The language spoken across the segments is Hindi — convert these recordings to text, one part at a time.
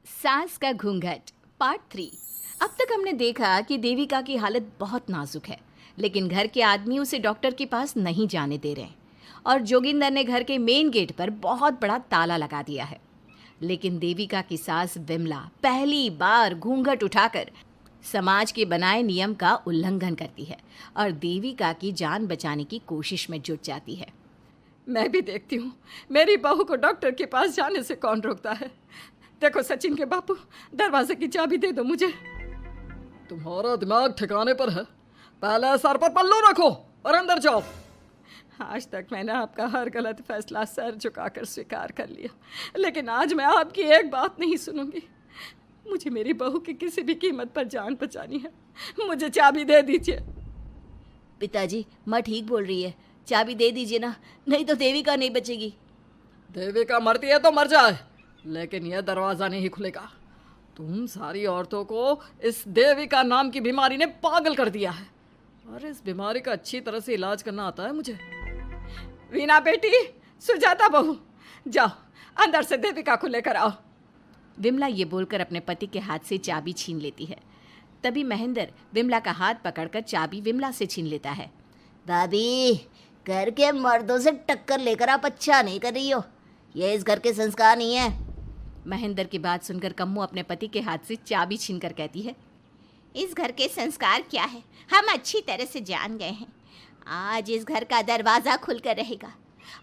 सास का घूंघट पार्ट 3। अब तक हमने देखा कि देविका की हालत बहुत नाजुक है, लेकिन घर के आदमी उसे डॉक्टर के पास नहीं जाने दे रहे हैं और जोगिंदर ने घर के मेन गेट पर बहुत बड़ा ताला लगा दिया है। लेकिन देविका की सास विमला पहली बार घूंघट उठाकर समाज के बनाए नियम का उल्लंघन करती है और देविका की जान बचाने की कोशिश में जुट जाती है। मैं भी देखती हूँ मेरी बहू को डॉक्टर के पास जाने से कौन रोकता है। देखो सचिन के बापू, दरवाजे की चाबी दे दो मुझे। तुम्हारा दिमाग ठिकाने पर है? पहले सर पर पल्लू रखो और अंदर जाओ। आज तक मैंने आपका हर गलत फैसला सर झुकाकर स्वीकार कर लिया, लेकिन आज मैं आपकी एक बात नहीं सुनूंगी। मुझे मेरी बहू की किसी भी कीमत पर जान बचानी है। मुझे चाबी दे दीजिए। पिताजी, माँ ठीक बोल रही है, चाबी दे दीजिए ना, नहीं तो देविका नहीं बचेगी। देविका मरती है तो मर जाए, लेकिन यह दरवाज़ा नहीं खुलेगा। तुम सारी औरतों को इस देविका नाम की बीमारी ने पागल कर दिया है और इस बीमारी का अच्छी तरह से इलाज करना आता है मुझे। वीना बेटी, सुजाता बहू, जाओ अंदर से देविका को लेकर आओ। विमला ये बोलकर अपने पति के हाथ से चाबी छीन लेती है। तभी महेंद्र विमला का हाथ पकड़कर चाबी विमला से छीन लेता है। भाभी, घर के मर्दों से टक्कर लेकर आप अच्छा नहीं कर रही हो। ये इस घर के संस्कार नहीं है। महेंद्र की बात सुनकर कम्मू अपने पति के हाथ से चाबी छीनकर कहती है, इस घर के संस्कार क्या है हम अच्छी तरह से जान गए हैं। आज इस घर का दरवाज़ा खुलकर रहेगा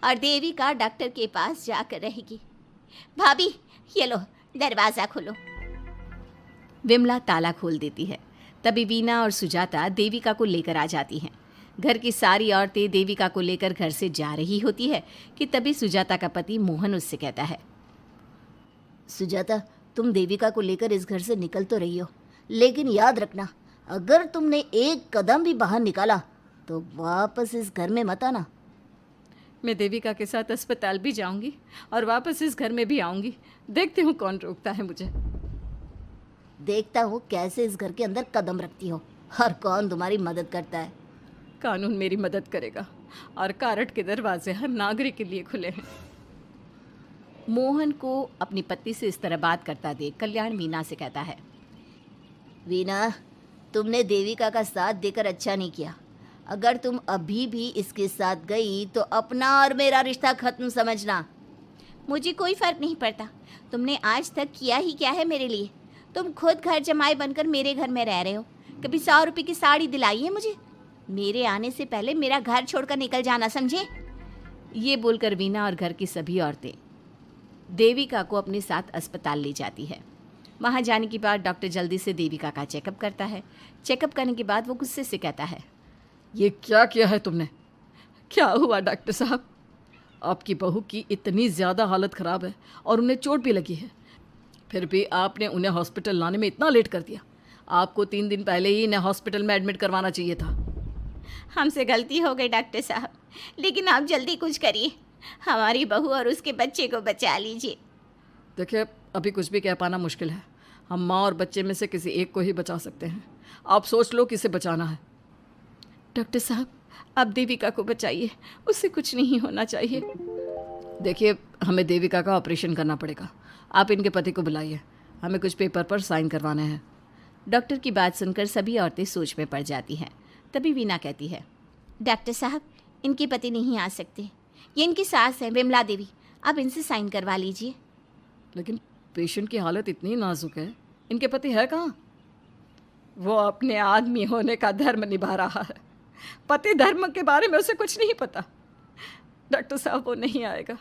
और देविका डॉक्टर के पास जाकर रहेगी। भाभी, ये लो दरवाज़ा खोलो। विमला ताला खोल देती है। तभी वीना और सुजाता देविका को लेकर आ जाती हैं। घर की सारी औरतें देविका को लेकर घर से जा रही होती है कि तभी सुजाता का पति मोहन उससे कहता है, सुजाता, तुम देविका को लेकर इस घर से निकल तो रही हो, लेकिन याद रखना, अगर तुमने एक कदम भी बाहर निकाला तो वापस इस घर में मत आना। मैं देविका के साथ अस्पताल भी जाऊंगी और वापस इस घर में भी आऊंगी। देखती हूँ कौन रोकता है मुझे। देखता हूँ कैसे इस घर के अंदर कदम रखती हो और कौन तुम्हारी मदद करता है। कानून मेरी मदद करेगा और कारट के दरवाजे हर नागरिक के लिए खुले हैं। मोहन को अपनी पत्नी से इस तरह बात करता देख कल्याण वीना से कहता है, वीना, तुमने देविका का साथ देकर अच्छा नहीं किया। अगर तुम अभी भी इसके साथ गई तो अपना और मेरा रिश्ता खत्म समझना। मुझे कोई फ़र्क नहीं पड़ता। तुमने आज तक किया ही क्या है मेरे लिए। तुम खुद घर जमाई बनकर मेरे घर में रह रहे हो। कभी 100 रुपये की साड़ी दिलाई है मुझे। मेरे आने से पहले मेरा घर छोड़कर निकल जाना, समझे। ये बोलकर वीना और घर की सभी औरतें देविका को अपने साथ अस्पताल ले जाती है। वहाँ जाने के बाद डॉक्टर जल्दी से देविका का चेकअप करता है। चेकअप करने के बाद वो गुस्से से कहता है, ये क्या किया है तुमने? क्या हुआ डॉक्टर साहब? आपकी बहू की इतनी ज़्यादा हालत ख़राब है और उन्हें चोट भी लगी है, फिर भी आपने उन्हें हॉस्पिटल लाने में इतना लेट कर दिया। आपको 3 दिन पहले ही इन्हें हॉस्पिटल में एडमिट करवाना चाहिए था। हमसे गलती हो गई डॉक्टर साहब, लेकिन आप जल्दी कुछ करिए। हमारी बहू और उसके बच्चे को बचा लीजिए। देखिए, अभी कुछ भी कह पाना मुश्किल है। हम माँ और बच्चे में से किसी एक को ही बचा सकते हैं। आप सोच लो किसे बचाना है। डॉक्टर साहब, आप देविका को बचाइए, उससे कुछ नहीं होना चाहिए। देखिए, हमें देविका का ऑपरेशन करना पड़ेगा। आप इनके पति को बुलाइए, हमें कुछ पेपर पर साइन करवाने हैं। डॉक्टर की बात सुनकर सभी औरतें सोच में पड़ जाती हैं। तभी वीना कहती है, डॉक्टर साहब, इनके पति नहीं आ सकते। ये इनकी सास है विमला देवी, आप इनसे साइन करवा लीजिए। लेकिन पेशेंट की हालत इतनी नाजुक है, इनके पति है कहाँ? वो अपने आदमी होने का धर्म निभा रहा है। पति धर्म के बारे में उसे कुछ नहीं पता। डॉक्टर साहब, वो नहीं आएगा।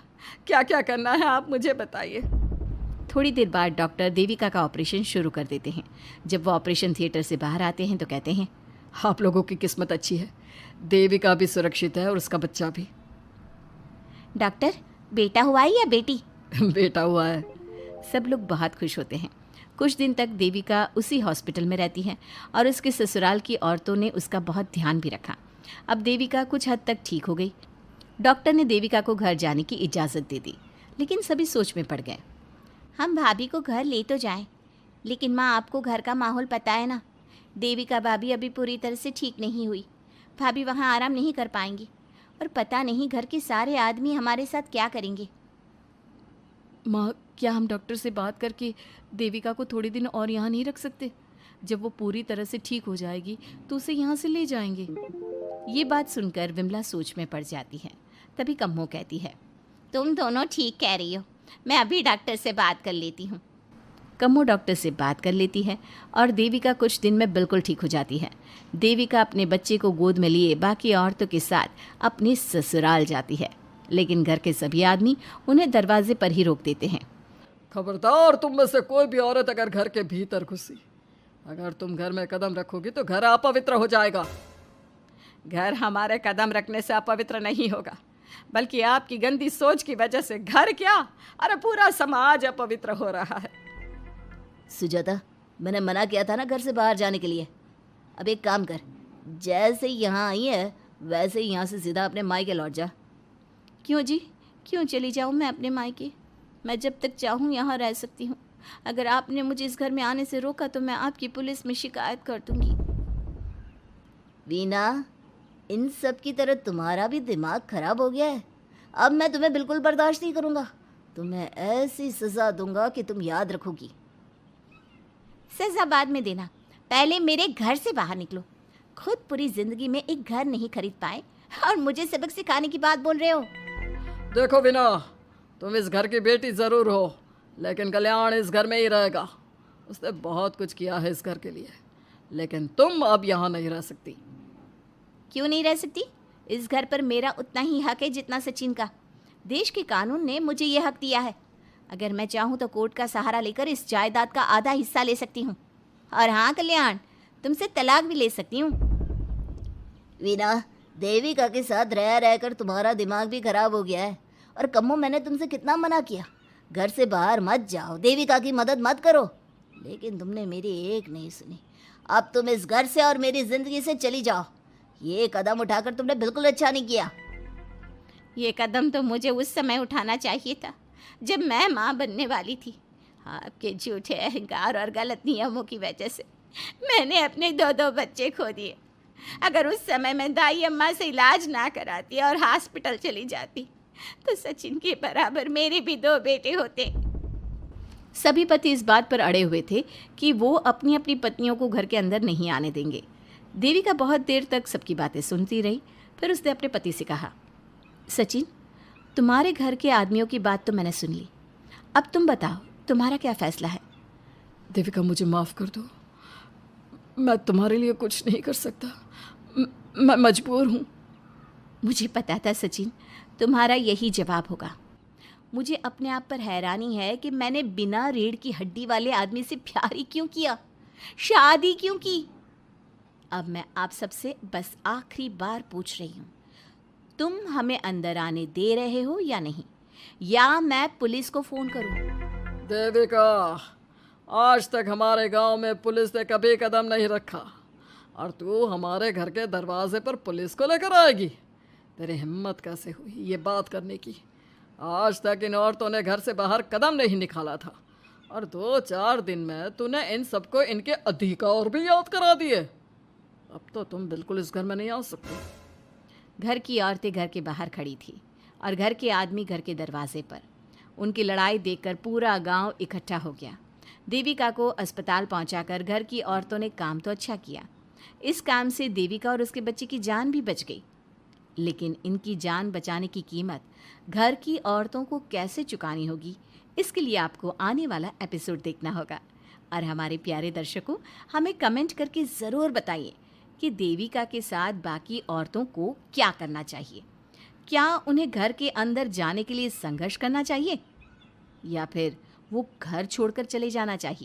क्या क्या करना है आप मुझे बताइए। थोड़ी देर बाद डॉक्टर देविका का ऑपरेशन शुरू कर देते हैं। जब वो ऑपरेशन थिएटर से बाहर आते हैं तो कहते हैं, आप लोगों की किस्मत अच्छी है, देविका भी सुरक्षित है और उसका बच्चा भी। डॉक्टर, बेटा हुआ है या बेटी? बेटा हुआ है। सब लोग बहुत खुश होते हैं। कुछ दिन तक देविका उसी हॉस्पिटल में रहती है और उसके ससुराल की औरतों ने उसका बहुत ध्यान भी रखा। अब देविका कुछ हद तक ठीक हो गई। डॉक्टर ने देविका को घर जाने की इजाज़त दे दी, लेकिन सभी सोच में पड़ गए। हम भाभी को घर ले तो जाएं, लेकिन माँ, आपको घर का माहौल पता है ना। देविका भाभी अभी पूरी तरह से ठीक नहीं हुई। भाभी वहाँ आराम नहीं कर पाएंगी और पता नहीं घर के सारे आदमी हमारे साथ क्या करेंगे। माँ, क्या हम डॉक्टर से बात करके देविका को थोड़े दिन और यहाँ नहीं रख सकते? जब वो पूरी तरह से ठीक हो जाएगी तो उसे यहाँ से ले जाएंगे। ये बात सुनकर विमला सोच में पड़ जाती है। तभी कम्मो कहती है, तुम दोनों ठीक कह रही हो, मैं अभी डॉक्टर से बात कर लेती हूँ। कम्मो डॉक्टर से बात कर लेती है और देविका कुछ दिन में बिल्कुल ठीक हो जाती है। देविका अपने बच्चे को गोद में लिए बाकी औरतों के साथ अपने ससुराल जाती है, लेकिन घर के सभी आदमी उन्हें दरवाजे पर ही रोक देते हैं। खबरदार, तुम में से कोई भी औरत अगर घर के भीतर घुसी, अगर तुम घर में कदम रखोगी तो घर अपवित्र हो जाएगा। घर हमारे कदम रखने से अपवित्र नहीं होगा, बल्कि आपकी गंदी सोच की वजह से घर क्या, अरे पूरा समाज अपवित्र हो रहा है। सुजाता, मैंने मना किया था ना घर से बाहर जाने के लिए। अब एक काम कर, जैसे यहाँ आई है वैसे ही यहाँ से सीधा अपने मायके लौट जा। क्यों जी, क्यों चली जाऊँ मैं अपने मायके? मैं जब तक चाहूँ यहाँ रह सकती हूँ। अगर आपने मुझे इस घर में आने से रोका तो मैं आपकी पुलिस में शिकायत कर दूँगी। वीना, इन सब की तरह तुम्हारा भी दिमाग खराब हो गया है। अब मैं तुम्हें बिल्कुल बर्दाश्त नहीं करूँगा। तुम्हें ऐसी सज़ा दूंगा कि तुम याद रखोगी। सज़ा बाद में देना, पहले मेरे घर से बाहर निकलो। खुद पूरी ज़िंदगी में एक घर नहीं खरीद पाए और मुझे सबक सिखाने की बात बोल रहे हो। देखो वीना, तुम इस घर की बेटी ज़रूर हो, लेकिन कल्याण इस घर में ही रहेगा। उसने बहुत कुछ किया है इस घर के लिए, लेकिन तुम अब यहाँ नहीं रह सकती। क्यों नहीं रह सकती? इस घर पर मेरा उतना ही हक है जितना सचिन का। देश के कानून ने मुझे ये हक दिया है। अगर मैं चाहूँ तो कोर्ट का सहारा लेकर इस जायदाद का आधा हिस्सा ले सकती हूँ। और हाँ कल्याण, तुमसे तलाक भी ले सकती हूँ। वीना, देविका के साथ रह रहकर तुम्हारा दिमाग भी खराब हो गया है। और कम्मो, मैंने तुमसे कितना मना किया, घर से बाहर मत जाओ, देविका की मदद मत करो, लेकिन तुमने मेरी एक नहीं सुनी। अब तुम इस घर से और मेरी ज़िंदगी से चली जाओ। ये कदम उठाकर तुमने बिल्कुल अच्छा नहीं किया। ये कदम तो मुझे उस समय उठाना चाहिए था जब मैं माँ बनने वाली थी। आपके झूठे अहंकार और गलत नियमों की वजह से मैंने अपने दो बच्चे खो दिए। अगर उस समय मैं दाई अम्मा से इलाज ना कराती और हॉस्पिटल चली जाती तो सचिन के बराबर मेरे भी 2 बेटे होते। सभी पति इस बात पर अड़े हुए थे कि वो अपनी अपनी पत्नियों को घर के अंदर नहीं आने देंगे। देविका बहुत देर तक सबकी बातें सुनती रही। फिर उसने अपने पति से कहा, सचिन, तुम्हारे घर के आदमियों की बात तो मैंने सुन ली, अब तुम बताओ तुम्हारा क्या फैसला है? देविका, मुझे माफ़ कर दो, मैं तुम्हारे लिए कुछ नहीं कर सकता, मैं मजबूर हूँ। मुझे पता था सचिन, तुम्हारा यही जवाब होगा। मुझे अपने आप पर हैरानी है कि मैंने बिना रीढ़ की हड्डी वाले आदमी से प्यार ही क्यों किया, शादी क्यों की। अब मैं आप सबसे बस आखिरी बार पूछ रही हूँ, तुम हमें अंदर आने दे रहे हो या नहीं, या मैं पुलिस को फ़ोन करूँ? देविका, आज तक हमारे गांव में पुलिस ने कभी कदम नहीं रखा और तू हमारे घर के दरवाजे पर पुलिस को लेकर आएगी? तेरी हिम्मत कैसे हुई ये बात करने की? आज तक इन औरतों ने घर से बाहर कदम नहीं निकाला था और 2-4 दिन में तूने इन सबको इनके अधिकार भी याद करा दिए। अब तो तुम बिल्कुल इस घर में नहीं आ सकते। घर की औरतें घर के बाहर खड़ी थी और घर के आदमी घर के दरवाजे पर। उनकी लड़ाई देखकर पूरा गांव इकट्ठा हो गया। देविका को अस्पताल पहुंचाकर घर की औरतों ने काम तो अच्छा किया। इस काम से देविका और उसके बच्चे की जान भी बच गई, लेकिन इनकी जान बचाने की कीमत घर की औरतों को कैसे चुकानी होगी, इसके लिए आपको आने वाला एपिसोड देखना होगा। और हमारे प्यारे दर्शकों, हमें कमेंट करके ज़रूर बताइए कि देविका के साथ बाकी औरतों को क्या करना चाहिए। क्या उन्हें घर के अंदर जाने के लिए संघर्ष करना चाहिए या फिर वो घर छोड़कर चले जाना चाहिए?